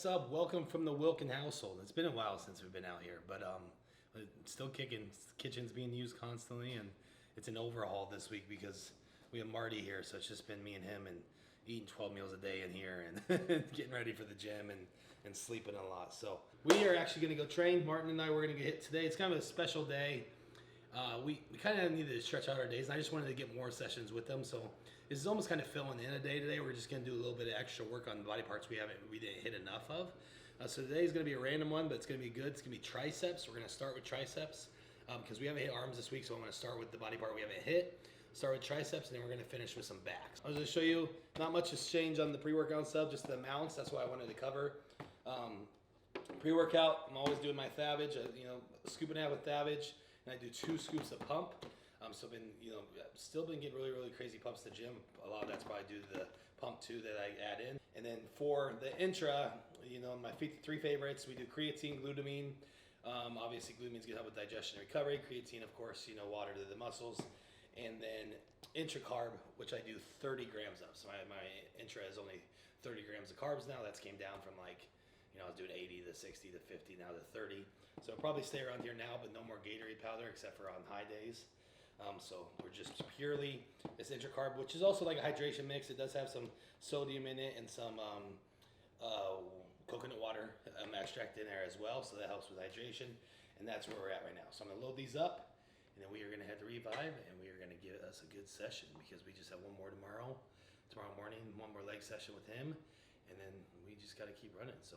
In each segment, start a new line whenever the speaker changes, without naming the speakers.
What's up? Welcome from the Wilkin household. It's been a while since we've been out here, but still kicking. The kitchen's being used constantly, and it's an overhaul this week because we have Marty here, so it's just been me and him and eating 12 meals a day in here and getting ready for the gym and sleeping a lot. So we are actually going to go train. Martin and I, we're going to get hit today. It's kind of a special day. We kind of needed to stretch out our days, and I just wanted to get more sessions with them. So this is almost kind of filling in a day today. We're just going to do a little bit of extra work on body parts we didn't hit enough of. So today is going to be a random one, but it's going to be good. It's going to be triceps. We're going to start with triceps because we haven't hit arms this week, so I'm going to start with the body part we haven't hit. Start with triceps, and then we're going to finish with some backs. I was going to show you, not much has changed on the pre-workout stuff, just the amounts. That's what I wanted to cover. Pre-workout, I'm always doing my Thavage, scoop and a half with Thavage, and I do 2 scoops of pump. So still been getting really, really crazy pumps to the gym. A lot of that's probably due to the pump too that I add in. And then for the intra, my 3 favorites, we do creatine, glutamine. Obviously glutamine's gonna help with digestion and recovery. Creatine, of course, water to the muscles. And then intra-carb, which I do 30 grams of. So my intra is only 30 grams of carbs now. That's came down from I was doing 80 to 60 to 50, now to 30. So I'll probably stay around here now, but no more Gatorade powder except for on high days. So we're just purely this intra-carb, which is also like a hydration mix. It does have some sodium in it and some coconut water extract in there as well. So that helps with hydration. And that's where we're at right now. So I'm gonna load these up, and then we are gonna head to Revive, and we are gonna give us a good session because we just have one more tomorrow morning, one more leg session with him, and then we just gotta keep running. So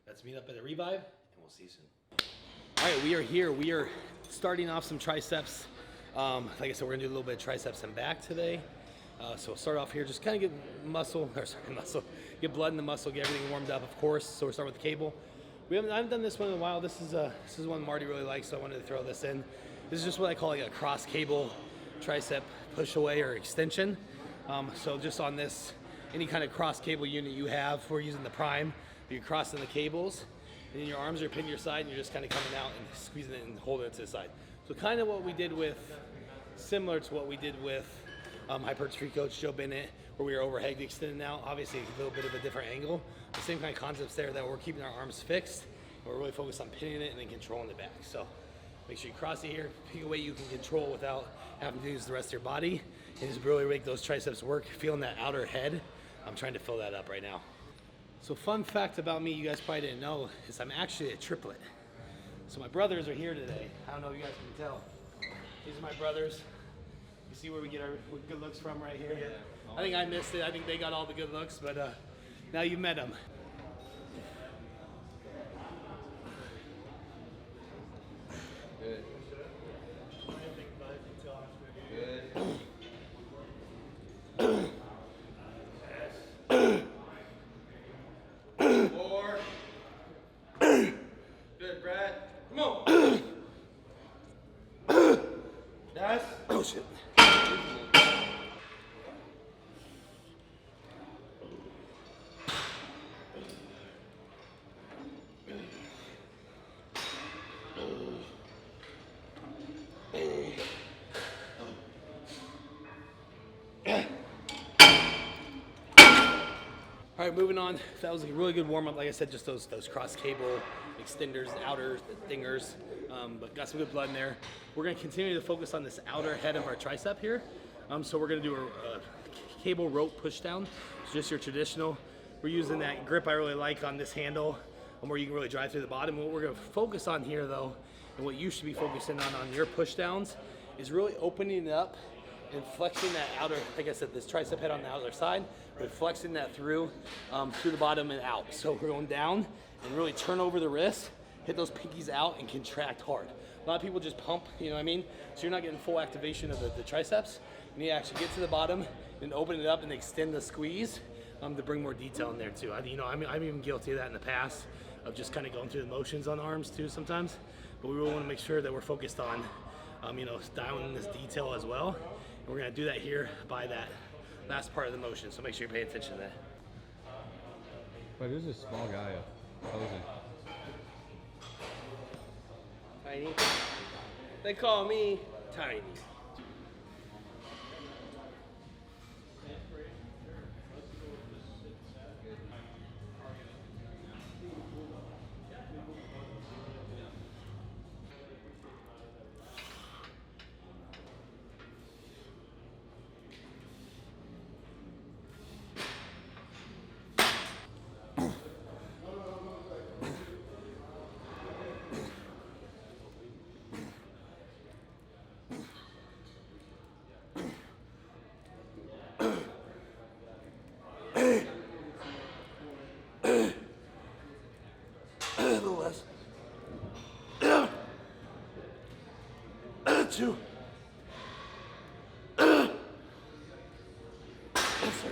let's meet up at the Revive, and we'll see you soon. All right, we are here. We are starting off some triceps. Like I said, we're gonna do a little bit of triceps and back today. So we'll start off here, just kind of get get blood in the muscle, get everything warmed up, of course. So we'll start with the cable. I haven't done this one in a while. This is one Marty really likes, so I wanted to throw this in. This is just what I call like a cross cable tricep push away or extension. So just on this, any kind of cross cable unit you have, we're using the Prime. You're crossing the cables, and then your arms are pinned to your side, and you're just kind of coming out and squeezing it and holding it to the side. So kind of what we did similar to what we did with hypertrophy coach Joe Bennett, where we were overhead extending out. Obviously a little bit of a different angle. The same kind of concepts there, that we're keeping our arms fixed. We're really focused on pinning it and then controlling the back. So make sure you cross it here, pick a way you can control without having to use the rest of your body, and just really make those triceps work, feeling that outer head. I'm trying to fill that up right now. So fun fact about me, you guys probably didn't know, is I'm actually a triplet. So my brothers are here today. I don't know if you guys can tell. These are my brothers. You see where we get our good looks from right here? Yeah. I think I missed it. I think they got all the good looks, but now you met them.
Good. Good. 4. Good, Brad. Come on. Yes.
Oh shit. All right, moving on. That was a really good warm up. Like I said, just those cross cable extenders, outers, the thingers, but got some good blood in there. We're gonna continue to focus on this outer head of our tricep here. So we're gonna do a cable rope push down. It's just your traditional. We're using that grip I really like on this handle, where you can really drive through the bottom. What we're gonna focus on here though, and what you should be focusing on your push downs, is really opening it up and flexing that outer, like I said, this tricep head on the outer side, we're flexing that through the bottom and out. So we're going down and really turn over the wrist, hit those pinkies out and contract hard. A lot of people just pump, you know what I mean? So you're not getting full activation of the triceps. You need to actually get to the bottom and open it up and extend the squeeze to bring more detail in there too. I'm even guilty of that in the past, of just kind of going through the motions on arms too sometimes. But we really want to make sure that we're focused on, dialing this detail as well. And we're gonna do that here by that last part of the motion. So make sure you pay attention to that.
But who's this small guy posing?
Tiny. They call me Tiny.
little less. 2. Yes, sir.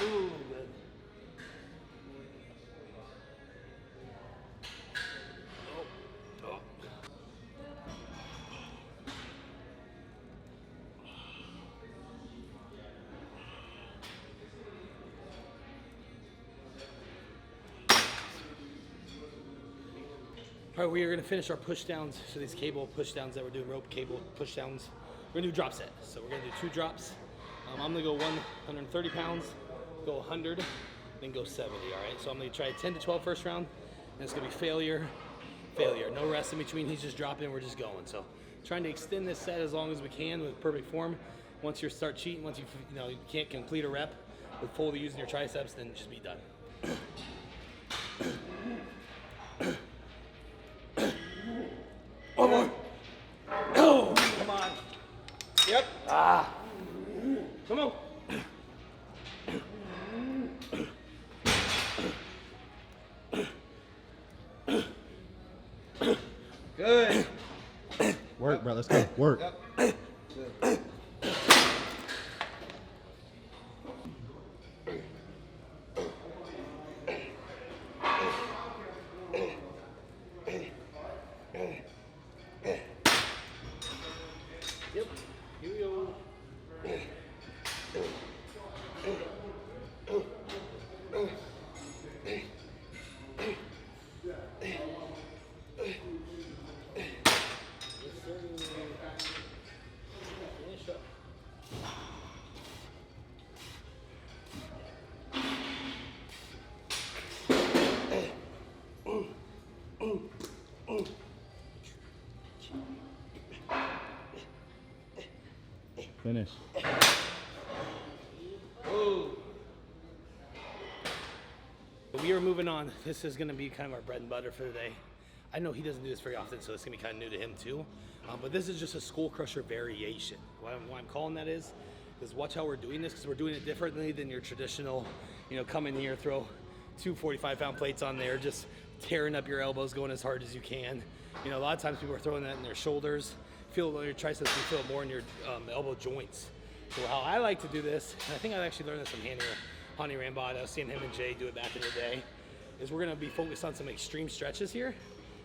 Ooh, good. Oh. All right, we are going to finish our push downs. So these cable push downs that we're doing, rope cable push downs. We're going to do drop set. So we're going to do 2 drops. I'm going to go 130 pounds, go 100, then go 70, all right? So I'm going to try 10 to 12 first round, and it's going to be failure. No rest in between. He's just dropping, we're just going. So trying to extend this set as long as we can with perfect form. Once you start cheating, once you can't complete a rep with fully using your triceps, then just be done. One more. Oh, come on. Yep. Come on. Good.
Work, bro. Let's go. Work.
Yep. Good. Yep. Here we go. Finish up.
Finish.
We are moving on. This is going to be kind of our bread and butter for today. I know he doesn't do this very often, so it's going to be kind of new to him too. But this is just a skull crusher variation. Why I'm calling that is watch how we're doing this, because we're doing it differently than your traditional, come in here, throw 2 45-pound plates on there, just tearing up your elbows, going as hard as you can. A lot of times people are throwing that in their shoulders. Feel your triceps, you feel it more in your elbow joints. So how I like to do this, and I think I actually learned this from Honey Rambod. I was seeing him and Jay do it back in the day, is we're gonna be focused on some extreme stretches here.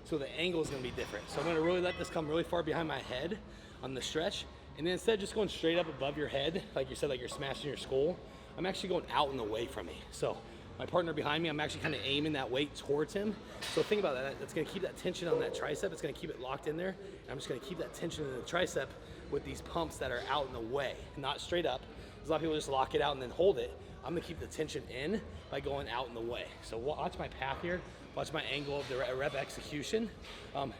So the angle is gonna be different. So I'm gonna really let this come really far behind my head on the stretch. And then instead of just going straight up above your head, like you said, like you're smashing your skull, I'm actually going out and away from me. So my partner behind me, I'm actually kind of aiming that weight towards him. So think about that. That's gonna keep that tension on that tricep. It's gonna keep it locked in there. And I'm just gonna keep that tension in the tricep with these pumps that are out and away, not straight up. Because a lot of people just lock it out and then hold it. I'm gonna keep the tension in by going out in the way. So watch my path here, watch my angle of the rep execution,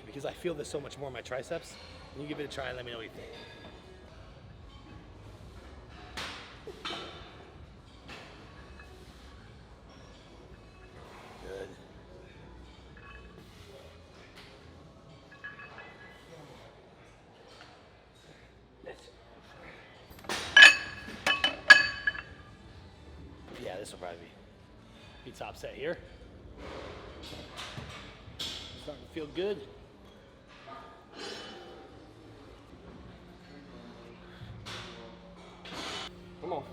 because I feel this so much more in my triceps. And you give it a try and let me know what you think. Good. Yeah, this will probably be top set here. Starting to feel good.
Come on.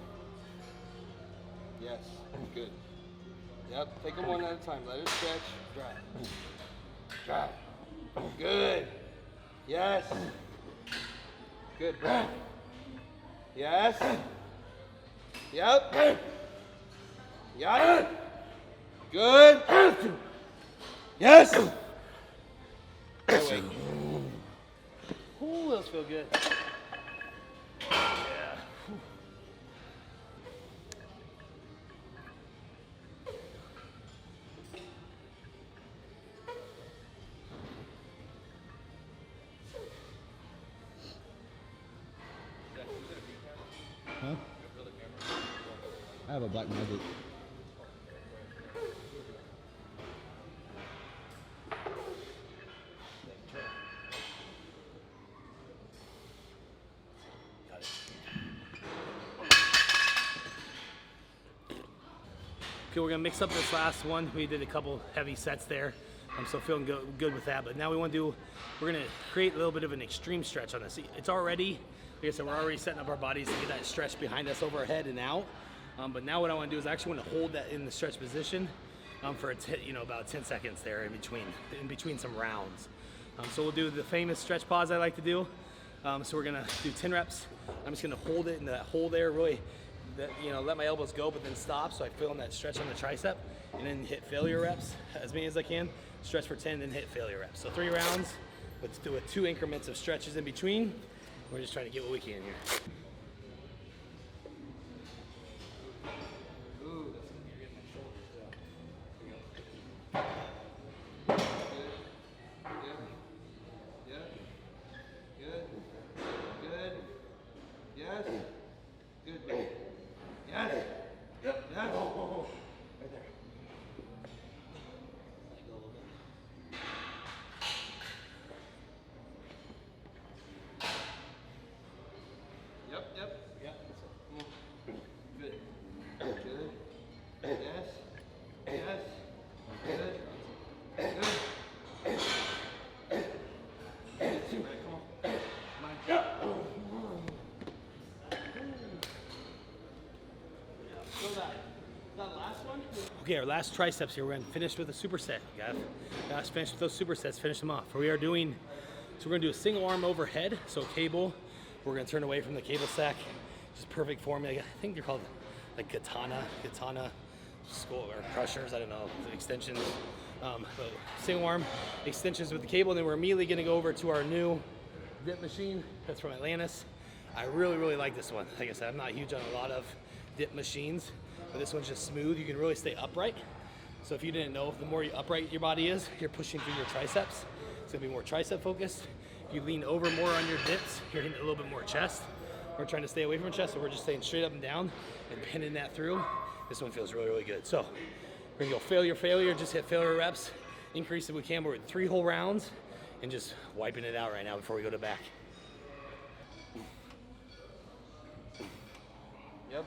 Yes. Good. Yep. Take them one at a time. Let it stretch. Drive. Drive. Good. Yes. Good. Breath. Yes. Yep. Yep. Good. Yes. Wait.
Ooh, those feel good.
Huh? I have a black magic.
Okay, we're gonna mix up this last one. We did a couple heavy sets there. I'm still feeling good with that. But now we're gonna create a little bit of an extreme stretch on this. It's already, like I said, we're already setting up our bodies to get that stretch behind us over our head and out. But now what I want to do is I actually want to hold that in the stretch position for about 10 seconds there in between some rounds. So we'll do the famous stretch pause I like to do. So we're gonna do 10 reps. I'm just gonna hold it in that hole there, really, let my elbows go, but then stop, so I feel in that stretch on the tricep, and then hit failure reps as many as I can. Stretch for 10, then hit failure reps. So 3 rounds, let's do 2 increments of stretches in between. We're just trying to get what we can here. Okay, our last triceps here, we're gonna finish with a superset. Guys, finish with those supersets, finish them off. We're gonna do a single arm overhead, so cable. We're gonna turn away from the cable sack. Just perfect form. I think they're called like katana skull or crushers, I don't know, extensions. But single arm extensions with the cable, and then we're immediately gonna go over to our new dip machine. That's from Atlantis. I really like this one. Like I said, I'm not huge on a lot of dip machines, but this one's just smooth. You can really stay upright. So if you didn't know, the more upright your body is, you're pushing through your triceps. It's gonna be more tricep focused. If you lean over more on your dips, you're hitting a little bit more chest. We're trying to stay away from chest, so we're just staying straight up and down and pinning that through. This one feels really good. So we're gonna go failure, just hit failure reps. Increase if we can. We're at 3 whole rounds and just wiping it out right now before we go to back.
Yep.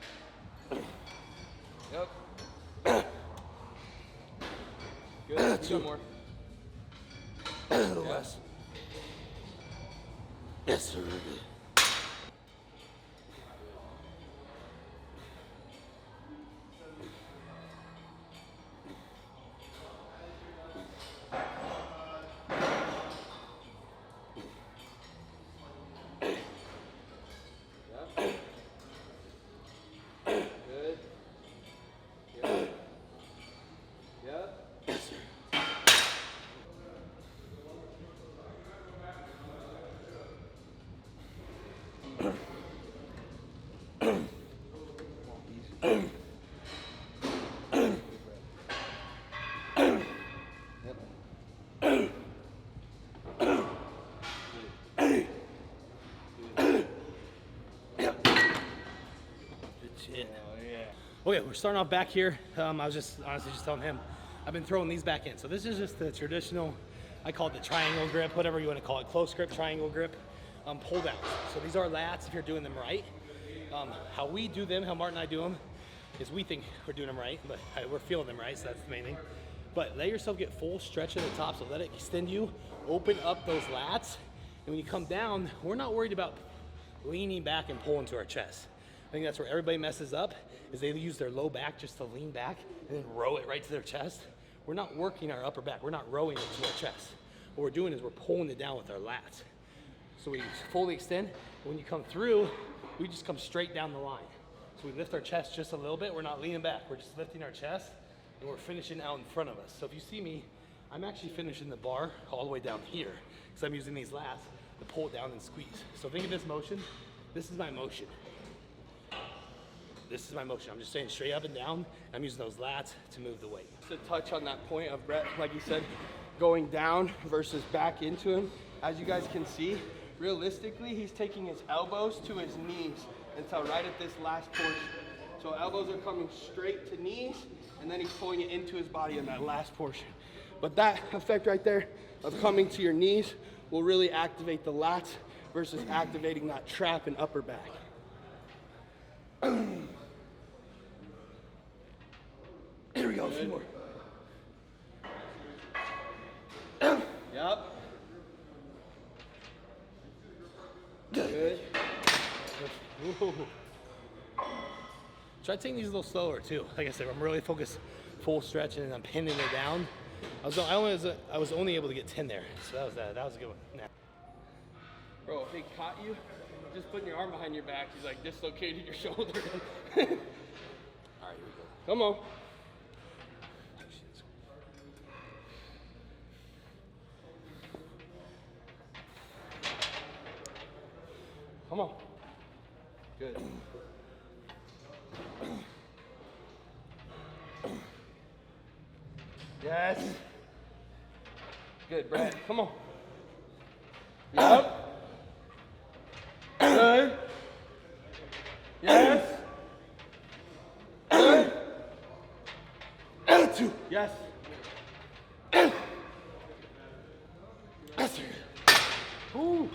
Good. 2 more.
A little less. Yes, sir. Okay, we're starting off back here. I was just honestly just telling him, I've been throwing these back in. So this is just the traditional, I call it the triangle grip, whatever you want to call it, close grip, triangle grip, pull downs. So these are lats if you're doing them right. How we do them, how Martin and I do them, is we think we're doing them right, but we're feeling them right, so that's the main thing. But let yourself get full stretch at the top, so let it extend you, open up those lats, and when you come down, we're not worried about leaning back and pulling to our chest. I think that's where everybody messes up, is they use their low back just to lean back and then row it right to their chest. We're not working our upper back. We're not rowing it to our chest. What we're doing is we're pulling it down with our lats. So we fully extend. When you come through, we just come straight down the line. So we lift our chest just a little bit. We're not leaning back. We're just lifting our chest, and we're finishing out in front of us. So if you see me, I'm actually finishing the bar all the way down here, because I'm using these lats to pull it down and squeeze. So think of this motion. This is my motion. This is my motion. I'm just staying straight up and down. I'm using those lats to move the weight.
To touch on that point of Brett, like you said, going down versus back into him. As you guys can see, realistically, he's taking his elbows to his knees until right at this last portion. So elbows are coming straight to knees, and then he's pulling it into his body in that last portion. But that effect right there of coming to your knees will really activate the lats versus activating that trap and upper back.
Here we go, a few more. Ooh. Try taking these a little slower too. Like I said, I'm really focused, full stretch, and I'm pinning it down. I was only able to get 10 there, so that was a good one. Nah.
Bro, if he caught you, just putting your arm behind your back, he's like dislocated your shoulder. All right, here we go. Come on. Come on. Good. Yes. Good, Brad. Come on. Yep. Good. Yes. Good. Two. Yes. That's it. Ooh.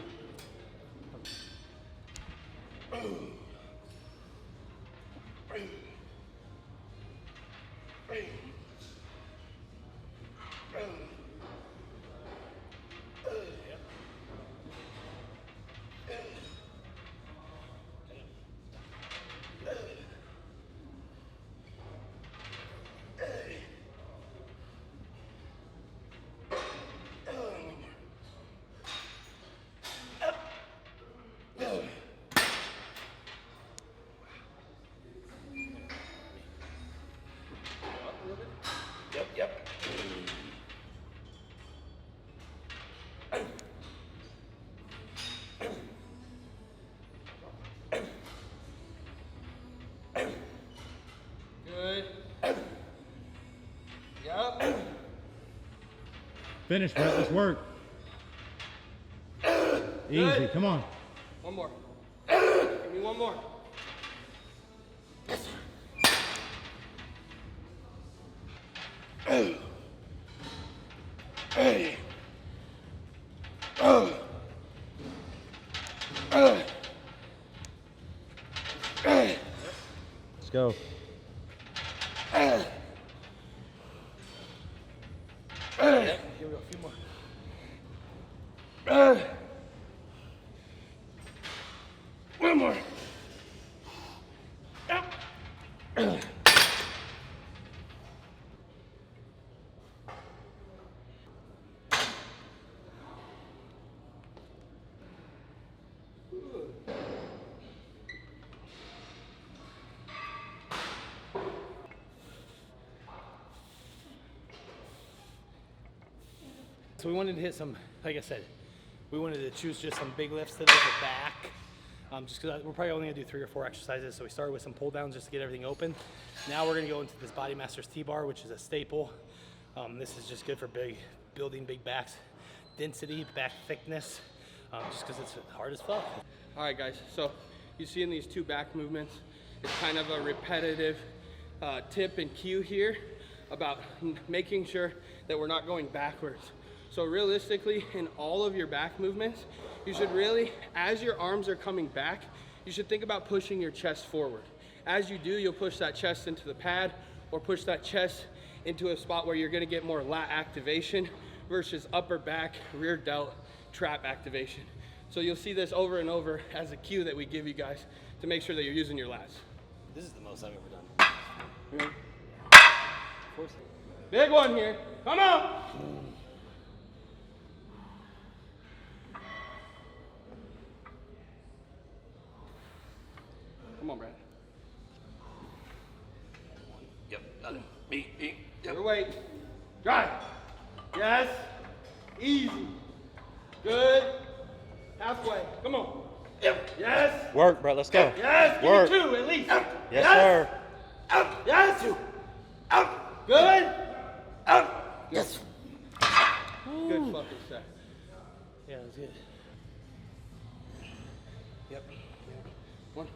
Yep. Good. Yep.
Finish, Brett. Let's work. Easy. Come on.
One more. Give me one more. Yes.
Let's go.
Here we go, a few more.
One more.
So we wanted to hit some, like I said, we wanted to choose just some big lifts today for back. Just because we're probably only gonna do 3 or 4 exercises. So we started with some pull downs just to get everything open. Now we're gonna go into this Body Masters T-bar, which is a staple. This is just good for building big backs, density, back thickness, just because it's hard as fuck.
All right, guys. So you see in these 2 back movements, it's kind of a repetitive tip and cue here about making sure that we're not going backwards. So realistically, in all of your back movements, you should really, as your arms are coming back, you should think about pushing your chest forward. As you do, you'll push that chest into the pad or push that chest into a spot where you're gonna get more lat activation versus upper back, rear delt, trap activation. So you'll see this over and over as a cue that we give you guys to make sure that you're using your lats.
This is the most I've ever done.
Big one here. Come on. Come on, Brad.
Yep, got him. Me. Yep.
Your weight. Drive. Yes. Easy. Good. Halfway. Come on. Yep. Yes.
Work, Brett. Let's go.
Yes. Give
Work.
me 2 at least.
Yes, sir.
Out. Yes. Out. Good. Out. Yes. Good fucking set.
Yeah, that's good.
Yep. 1,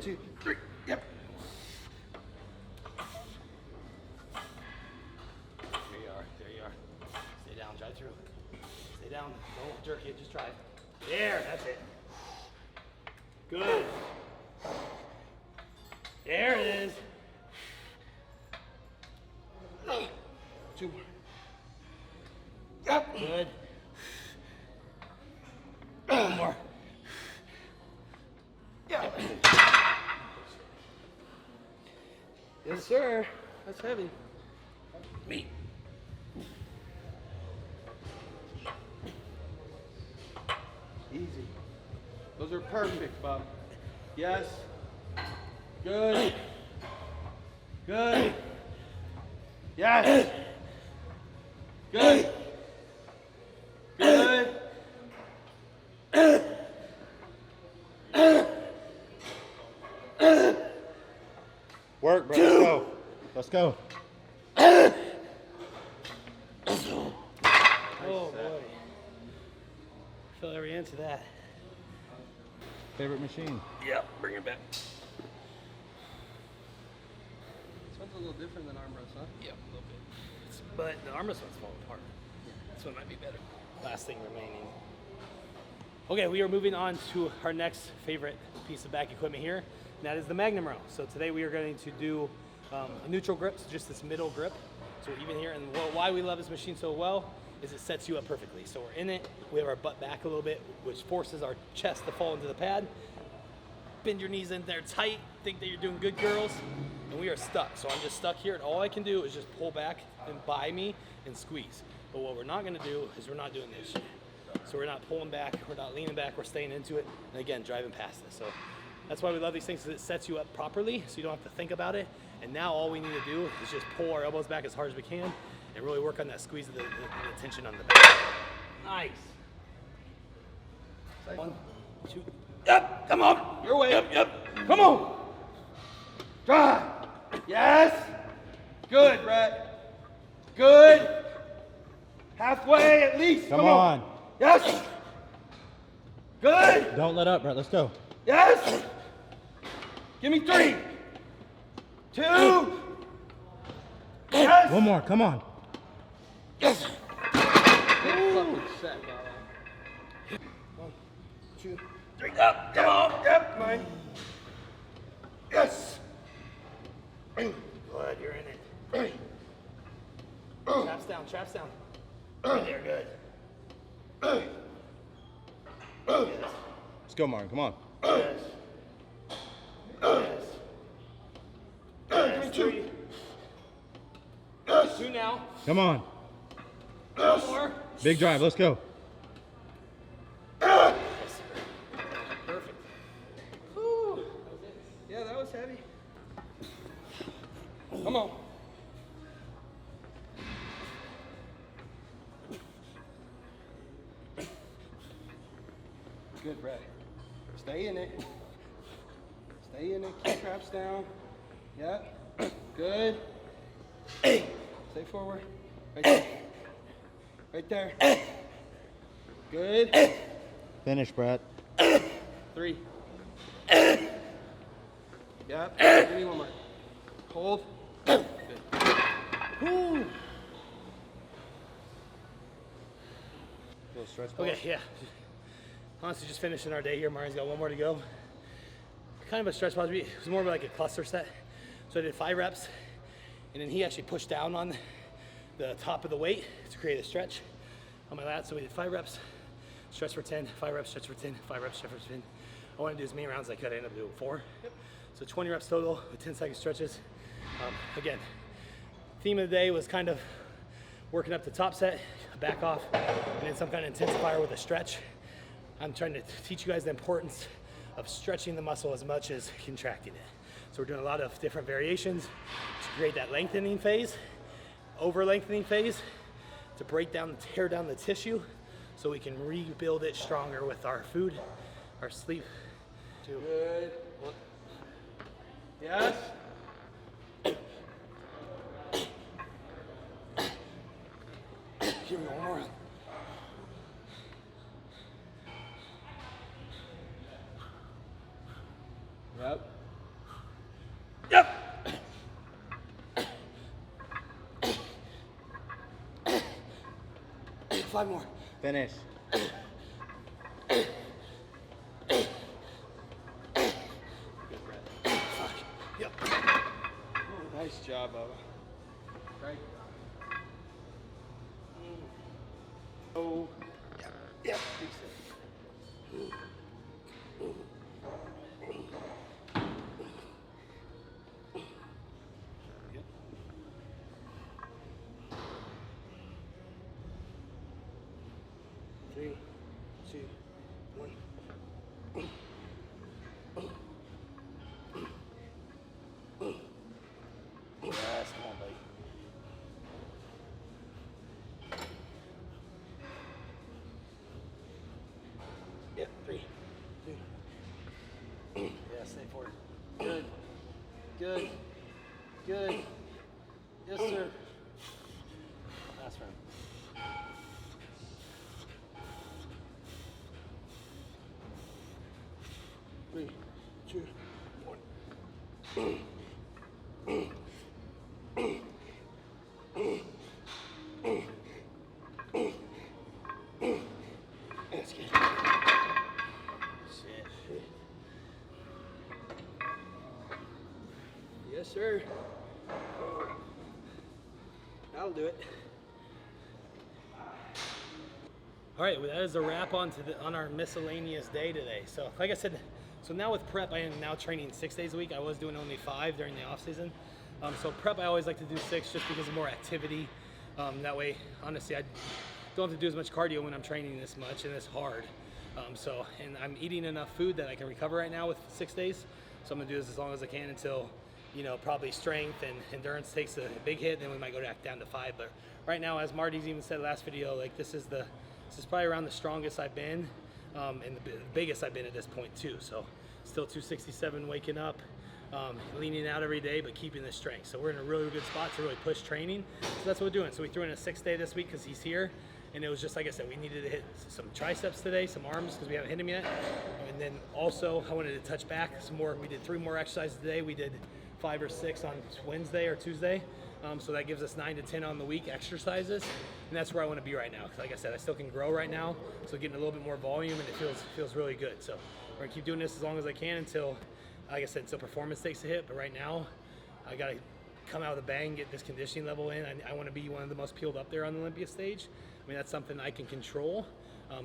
2, 3. Yep.
There you are. Stay down, drive through. Stay down, don't jerk it, just drive. There, that's it. Good. There it is.
2 more. Yep.
Good. One more.
Yeah. Yes, sir. That's heavy.
Me.
Easy. Those are perfect, Bob. Yes. Good. Good. Yes. Good. Good.
Work, bro. Let's go. Let's go.
Oh boy. Feel every inch of that.
Favorite machine?
Yep, bring it back.
This one's a little different than arm wrestling, huh?
Yep, a little bit. But the arm wrestling one's falling apart. This one might be better. Last thing remaining. Okay, we are moving on to our next favorite piece of back equipment here, and that is the Magnum row. So today we are going to do a neutral grip, so just this middle grip. So we're even here, and why we love this machine so well is it sets you up perfectly. So we're in it, we have our butt back a little bit, which forces our chest to fall into the pad. Bend your knees in there tight, think that you're doing good, girls, and we are stuck. So I'm just stuck here, and all I can do is just pull back and by me and squeeze. But what we're not gonna do is we're not doing this. So we're not pulling back, we're not leaning back, we're staying into it, and again, driving past this. So that's why we love these things, because it sets you up properly, so you don't have to think about it. And now all we need to do is just pull our elbows back as hard as we can, and really work on that squeeze of the tension on the back. Nice. 1, 2, yep, come on.
Your way.
Yep.
Come on. Drive. Yes. Good, Brett. Good. Halfway at least.
Come on.
Yes. Good.
Don't let up, Brett. Let's go.
Yes. Give me 3, 2. Yes.
One more. Come on.
Yes. Fucking set, Baba. 1, 2, 3. Up. Come on. Yep. Mine. Yes.
Good, you're in it. Traps down, traps down. Right there, good. Yes.
Let's go, Martin. Come on.
Yes. Yes. Yes. 3. 2 now.
Come on.
1 more.
Big drive. Let's go.
Yes, sir. Perfect.
Whew. Yeah, that was heavy. Come on. Good, Brett. Stay in it. Stay in it. Keep traps down. Yep. Good. Stay forward. Right there. Right there. Good.
Finish, Brett.
3. Yep. Give me 1 more. Hold. Good. Woo.
Little stretch pause.
Okay, yeah. Honestly, just finishing our day here. Martin's got 1 more to go. Kind of a stretch pause. It was more of like a cluster set. So I did 5 reps, and then he actually pushed down on the top of the weight to create a stretch on my lats. So we did 5 reps, stretch for 10, 5 reps, stretch for 10, 5 reps, stretch for 10. I wanted to do as many rounds as I could. I ended up doing 4. So 20 reps total with 10-second stretches. Again, theme of the day was kind of working up the top set, back off, and then some kind of intensifier with a stretch. I'm trying to teach you guys the importance of stretching the muscle as much as contracting it. So we're doing a lot of different variations to create that lengthening phase, over lengthening phase, to break down, tear down the tissue so we can rebuild it stronger with our food, our sleep.
Good. Yes.
Give me 1 more.
Yep.
Yep. 5 more.
Finish.
Yep.
Nice job, Bubba. Right. Oh.
Yep.
3, 2, 1.
Yes, come on, buddy. Yep, 3, 2. Yeah, stay forward. Good. Good. Good. Yes, sir. Last round.
3, 2, 1. That's good.
Shit.
Yes, sir. That'll do it.
All right, well, that is a wrap on our miscellaneous day today. So, like I said, so now with prep, I am now training 6 days a week. I was doing only 5 during the off season. So prep, I always like to do 6 just because of more activity. That way, honestly, I don't have to do as much cardio when I'm training this much and it's hard. And I'm eating enough food that I can recover right now with 6 days. So I'm gonna do this as long as I can until, probably strength and endurance takes a big hit. Then we might go back down to 5. But right now, as Marty's even said last video, like this is probably around the strongest I've been, and the biggest I've been at this point too. So still 267 waking up, leaning out every day, but keeping the strength. So we're in a really good spot to really push training. So that's what we're doing. So we threw in a 6th day this week because he's here. And it was just, like I said, we needed to hit some triceps today, some arms, because we haven't hit them yet. And then also, I wanted to touch back some more. We did 3 more exercises today. We did 5 or 6 on Wednesday or Tuesday. So that gives us 9 to 10 on the week exercises. And that's where I want to be right now. Like I said, I still can grow right now. So getting a little bit more volume, and it feels really good. So we're going to keep doing this as long as I can until, like I said, until performance takes a hit. But right now, I got to come out with a bang, get this conditioning level in. I want to be one of the most peeled up there on the Olympia stage. I mean, that's something I can control.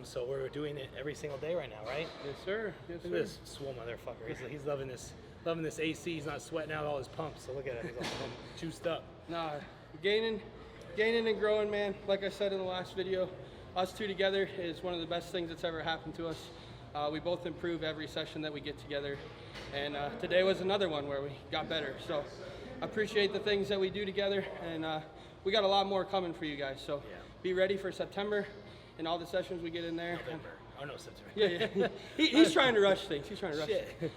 So we're doing it every single day right now, right?
Yes, sir. Yes,
Look at this swole motherfucker. He's loving this AC. He's not sweating out all his pumps. So look at him. He's all juiced up.
Nah, gaining and growing, man. Like I said in the last video, us two together is one of the best things that's ever happened to us. We both improve every session that we get together. And today was another one where we got better. So I appreciate the things that we do together. And we got a lot more coming for you guys. So be ready for September and all the sessions we get in there.
November. Oh no, September.
Yeah. He's trying to rush things. He's trying to rush things.